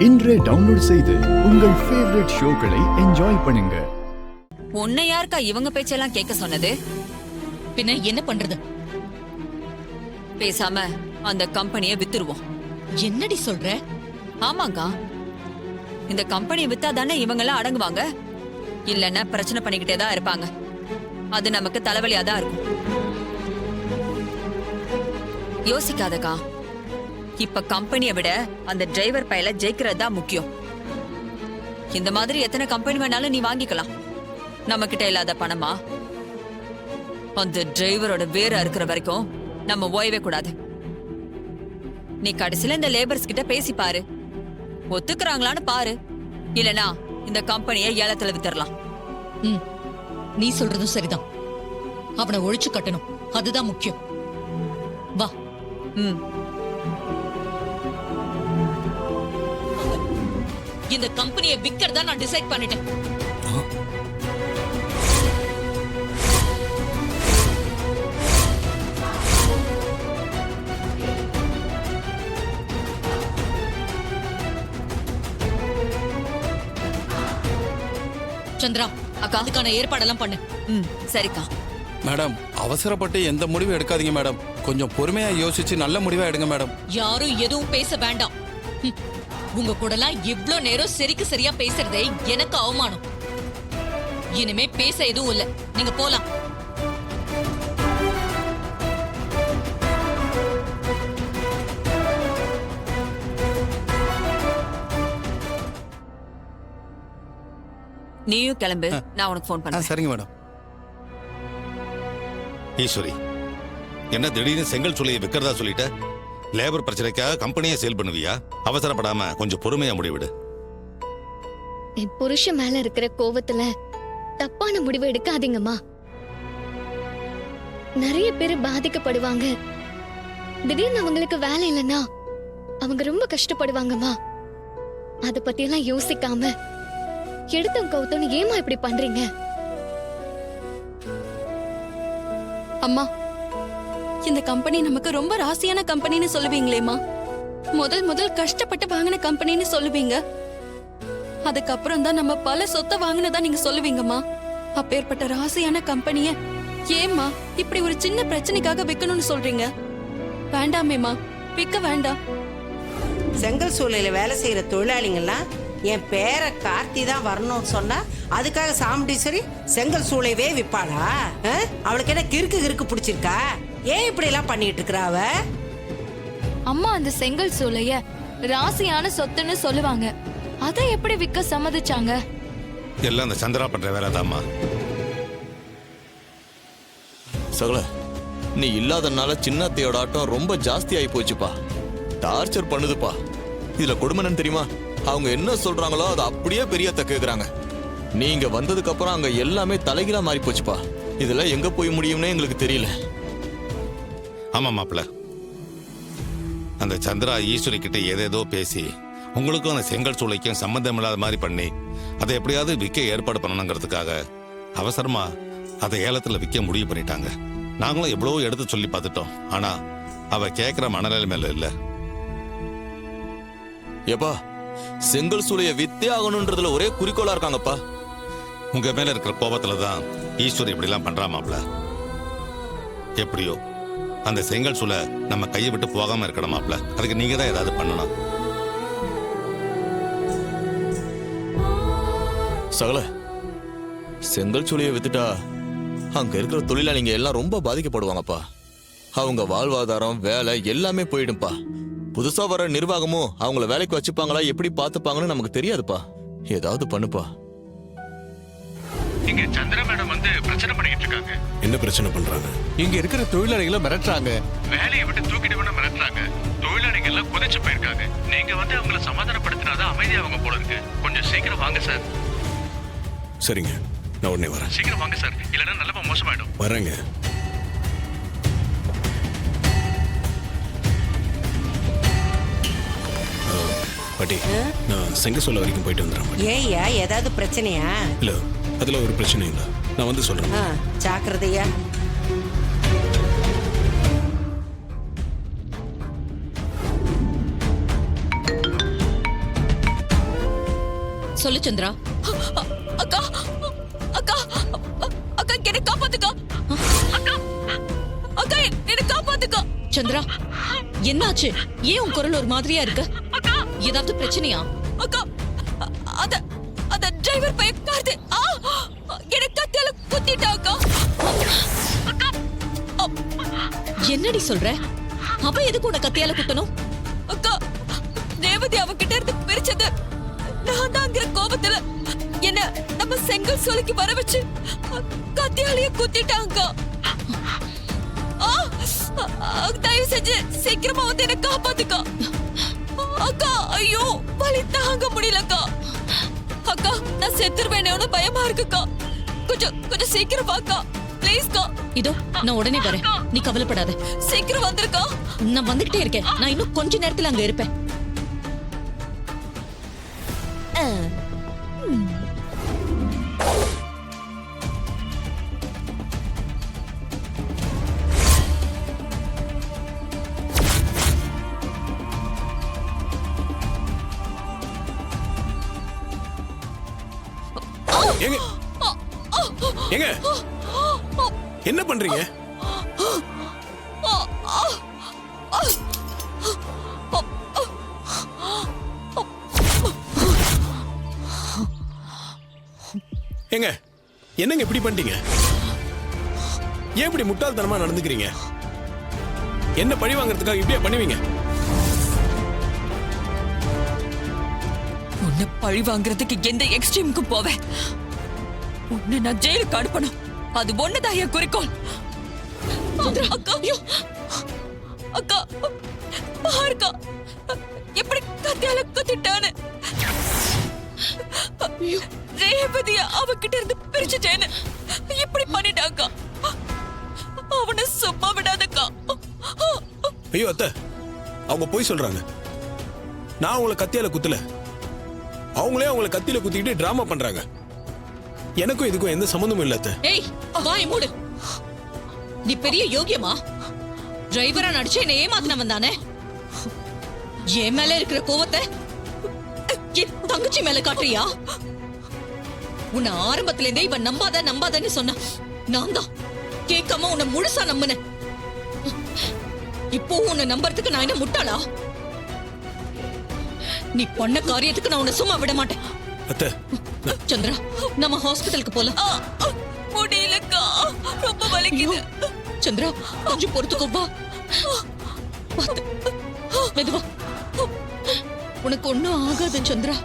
இன்றே டவுன்லோட் செய்து உங்கள் ஃபேவரட் ஷோக்களை என்ஜாய் பண்ணுங்க. உன்னை யாருக்கா இவங்க பேச்செல்லாம் கேட்க சொன்னது? பின்ன என்ன பண்றது? பேசாம அந்த கம்பெனியை வித்துருவோம். என்னடி சொல்ற? ஆமாங்கா, இந்த கம்பெனியை வித்தா தானே இவங்கெல்லாம் அடங்குவாங்க. இல்லன்னா பிரச்சனை பண்ணிக்கிட்டே தான் இருப்பாங்க. அது நமக்கு தலைவலியா தான் இருக்கும். யோசிக்காதக்கா, இப்ப கம்பெனியை விட அந்த டிரைவர் பையல ஜெயிக்கிறது தான் முக்கியம். இந்த மாதிரி எத்தனை கம்பெனி வேணாலும் நீ வாங்கிக்கலாம். நம்ம கிட்ட இல்லாத பணமா? அந்த டிரைவரோட வேற இருக்கிற வரைக்கும் நம்ம ஓயவே கூடாது. நீ கடைசியில இந்த லேபர்ஸ் கிட்ட பேசி பாரு, ஒத்துக்கிறாங்களான்னு பாரு. இல்லனா இந்த கம்பெனியை ஏலத்துல வித்தரலாம். நீ சொல்றதும் சரிதான். அவனை ஒழிச்சு கட்டணும், அதுதான் முக்கியம். வா. இந்த கம்பெனியை விக்கிறதா நான் டிசைட் பண்ணிட்டேன். சந்திரா, அக்கா, அதுக்கான ஏற்பாடெல்லாம் பண்ணு. சரிக்கா. மேடம், அவசரப்பட்டு எந்த முடிவும் எடுக்காதீங்க மேடம். கொஞ்சம் பொறுமையா யோசிச்சு நல்ல முடிவா எடுங்க மேடம். யாரும் எதுவும் பேச வேண்டாம். உங்க கூடலாம் இவ்ளோ நேரம் சரிக்கு சரியா பேசுறதே எனக்கு அவமானம். இனிமே பேச எதுவும் இல்ல, நீங்க போலாம். நீயும் கிளம்பு, நான் உனக்கு போன் பண்ணேன். சரிங்க மேடம். ஈஸ்வரி, என்ன திடீர்னு செங்கல் சூளையை விற்கிறதா சொல்லிட்ட? லேபர் பிரச்சனைக்காக கம்பெனியை சேல் பண்ணுவியா? அவசரப்படாம கொஞ்சம் பொறுமையா முடிவிடு. என் புருஷன் மேல இருக்கிற கோவத்துல தப்பான முடிவு எடுக்காதீங்கம்மா. நிறைய பேர் பாதிக்கப்படுவாங்க. திடீர்னு அவங்களுக்கு வேலை இல்லைன்னா அவங்க ரொம்ப கஷ்டப்படுவாங்கம்மா. அத பத்தி எல்லாம் யோசிக்காம எடுத்தம் கவுத்தோன்னு ஏமா இப்படி பண்றீங்க? அம்மா, இந்த கம்பெனி நமக்கு ரொம்ப ராசியான கம்பெனின்னு சொல்லுவீங்களேம்மா. முதல் கஷ்டப்பட்டு வாங்கின கம்பெனின்னு சொல்லுவீங்க. அதுக்கப்புறம் தான் நம்ம பல சொத்தை வாங்கினதா நீங்க சொல்லுவீங்கம்மா. அப்பேற்பட்ட ராசியான கம்பெனிய ஏம்மா இப்படி ஒரு சின்ன பிரச்சனைக்காக விற்கணும்னு சொல்றீங்க? வேண்டாமேம்மா, விற்க வேண்டாம். செங்கல் சூளையில வேலை செய்யற தொழிலாளிங்கெல்லாம் என் பேர கார்த்தி தான் வரணும்னு சொன்னா அதுக்காக சாமுண்டீஸ்வரி செங்கல் சூளையவே விற்பாளா? அவளுக்கு என்ன கிறுக்கு பிடிச்சிருக்கா? ஏன் இப்படி எல்லாம் பண்ணிட்டு இருக்கா அவ? அம்மா, அந்த செங்கல் சூளைய ராசியான சொத்துன்னு சொல்லுவாங்க. அதை எப்படி விற்க சம்மதிச்சாங்க? எல்லாம் அந்த சந்திரா பண்ற வேலை தான்மா. சகல, நீ இல்லாதனால சின்னத்தையோட ஆட்டம் ரொம்ப ஜாஸ்தி ஆகி போச்சுப்பா. டார்ச்சர் பண்ணுதுப்பா. இதுல கொடுமைன்னு தெரியுமா? அவங்க என்ன சொல்றாங்களோ அதை அப்படியே பெரியத்த கேக்குறாங்க. நீங்க வந்ததுக்கு அப்புறம் அங்க எல்லாமே தலைகீழா மாறி போச்சுப்பா. இதெல்லாம் எங்க போய் முடியும்னே எங்களுக்கு தெரியல. ஆமா மாப்பிள்ள, அந்த சந்திரா ஈஸ்வரி கிட்ட ஏதேதோ பேசி உங்களுக்கும் அந்த செங்கல் சூளைக்கும் சம்பந்தம் இல்லாத மாதிரி பண்ணி அதை எப்படியாவது விற்க ஏற்பாடு பண்ணணுங்கிறதுக்காக அவசரமா அதை ஏலத்துல விற்க முடிவு பண்ணிட்டாங்க. நாங்களும் எவ்வளவோ எடுத்து சொல்லி பார்த்துட்டோம். ஆனா அவ கேட்கிற மனநிலைமையில இல்ல. ஏப்பா, செங்கல் சூளைய வித்தே ஆகணும்ன்றதுல ஒரே குறிக்கோளா இருக்காங்கப்பா. உங்க மேல இருக்கிற கோபத்துலதான் ஈஸ்வரி இப்படி எல்லாம் பண்றா மாப்பிள்ள. எப்படியோ அந்த செங்கல் சூளை நம்ம கையை விட்டு போகாம இருக்கணும் மாப்பிள்ள. அதுக்கு நீங்க தான் ஏதாவது பண்ணணும். சகல, செங்கல் சூளைய வித்துட்டா அங்க இருக்கிற தொழிலாளிங்க எல்லாம் ரொம்ப பாதிக்கப்படுவாங்கப்பா. அவங்க வாழ்வாதாரம், வேலை எல்லாமே போயிடும்பா. புதுசா வர நிர்வாகமும் அவங்கள வேலைக்கு வச்சுப்பாங்களா, எப்படி பாத்துப்பாங்கன்னு நமக்கு தெரியாதுப்பா. ஏதாவது பண்ணுப்பா. இங்க சந்திரா மேடம் வந்து பிரச்சனை பண்ணிட்டு இருக்காங்க. என்ன பிரச்சனை பண்றாங்க? இங்க இருக்கிற தொழிலாளிகளை மிரட்டுறாங்க. வேலையை விட்டு தூக்கிட்டு மிரட்டுறாங்க. தொழிலாளிகள் எல்லாம் குதிச்சு போயிருக்காங்க. நீங்க வந்து அவங்களை சமாதானப்படுத்தினாதான் அமைதியா அவங்க போல இருக்கு. கொஞ்சம் சீக்கிரம் வாங்க சார். சரிங்க, நான் உடனே வரேன். சீக்கிரம் வாங்க சார், இல்லைன்னா நிலைமை மோசமாயிடும். வரேங்க. பாட்டி, நான் செங்க சொல்ல வரைக்கும் போயிட்டு வந்துடுறேன். ஏய்யா, ஏதாவது பிரச்சனையா? இல்ல, அதுல ஒரு பிரச்சனை இல்லை. நான் வந்து சொல்றேன். ஜாக்கிரதையா. சொல்லு சந்திரா. அக்கா அக்கா அக்கா என்ன காப்பாத்துக்கா. அக்கா அக்கா என்ன காப்பாத்துக்கா. சந்திரா, என்னாச்சு? ஏன் உன் குரல் ஒரு மாதிரியா இருக்கு? ஏதாவது பிரச்சனையா? அக்கா அத அத டிரைவர் பையன் கார்த்தி என்ன கத்தியால குத்திட்டா அக்கா. என்னடி சொல்ற? அவ எதுக்கு உன்னை கத்தியால குத்தணும்? அக்கா ரேவதி அவகிட்ட இருந்து பிரிச்சது நான் தாங்கிற கோபத்துல என்ன நம்ம செங்கல் சோலைக்கு வர வச்சு கத்தியாலேயே குத்திட்டாங்க. தயவு செஞ்சு சீக்கிரமா வந்து என்ன காப்பாத்துக்கா. அக்கா ஐயோ வலி தாங்க முடியலக்கா. அக்கா நான் செத்துருவேனேன்னு பயமா இருக்குக்கா. கொஞ்சம் சீக்கிரம் வாக்கா ப்ளீஸ்க்கா. இதோ நான் உடனே வரேன், நீ கவலைப்படாத. சீக்கிரம் வந்துருக்கா. நான் வந்துகிட்டே இருக்கேன். நான் இன்னும் கொஞ்ச நேரத்துல அங்க இருப்பேன். ஏங்க ஏங்க என்ன பண்றீங்க? ஏங்க என்னங்க இப்படி பண்ணிட்டீங்க? ஏன் இப்படி முட்டாள்தனமா நடந்துக்கிறீங்க? என்ன பழி வாங்குறதுக்காக இப்படியே பண்ணுவீங்க? உன்னை பழி வாங்குறதுக்கு எந்த எக்ஸ்ட்ரீமுக்கும் போவேன். உன்னை நான் ஜெயிலுக்கு அனுப்பணும். அது ஒண்ணுதான் என் குறிக்கோள். அக்கா அக்கா பாருக்கா எப்படி கத்தியால குத்திட்டான்னு. ரேவதிய அவகிட்ட இருந்து பிரிச்சுட்டேன்னு இப்படி பண்ணிட்டாக்கா. அவனை சும்மா விடாதக்கா. ஐயோ அத்தை, அவங்க போய் சொல்றாங்க. நான் அவங்கள கத்தியால குத்தல, அவங்களே அவங்கள கத்தியில குத்திக்கிட்டு டிராமா பண்றாங்க. எனக்கும் இதுக்கும் எந்த சம்பந்தமும் இல்ல அத்தை. ஏய் வாய் மூடு. நீ பெரிய யோகியமா? டிரைவரா நடிச்சு என்ன ஏமாத்தினவன் தானே? என் மேல இருக்கிற கோவத்தை என் தங்கச்சி மேல காட்டுறியா? உன்னை ஆரம்பத்துல இருந்தே இவன் நம்பாதன்னு சொன்ன. நான் தான் கேட்காம உன்னை முழுசா நம்பினேன். இப்போ உன்னை நம்புறதுக்கு நான் என்ன முட்டாளா? நீ பண்ண காரியத்துக்கு நான் உன்னை சும்மா விட மாட்டேன். அத்தை சந்திரா, நம்ம ஹாஸ்பிடலுக்கு போலாம். முடியலக்கா, ரொம்ப வலிக்குது. சந்திரா கொஞ்சம் பொறுத்துக்கோ. வா மெதுவா. உனக்கு ஒண்ணும் ஆகாது சந்திரா.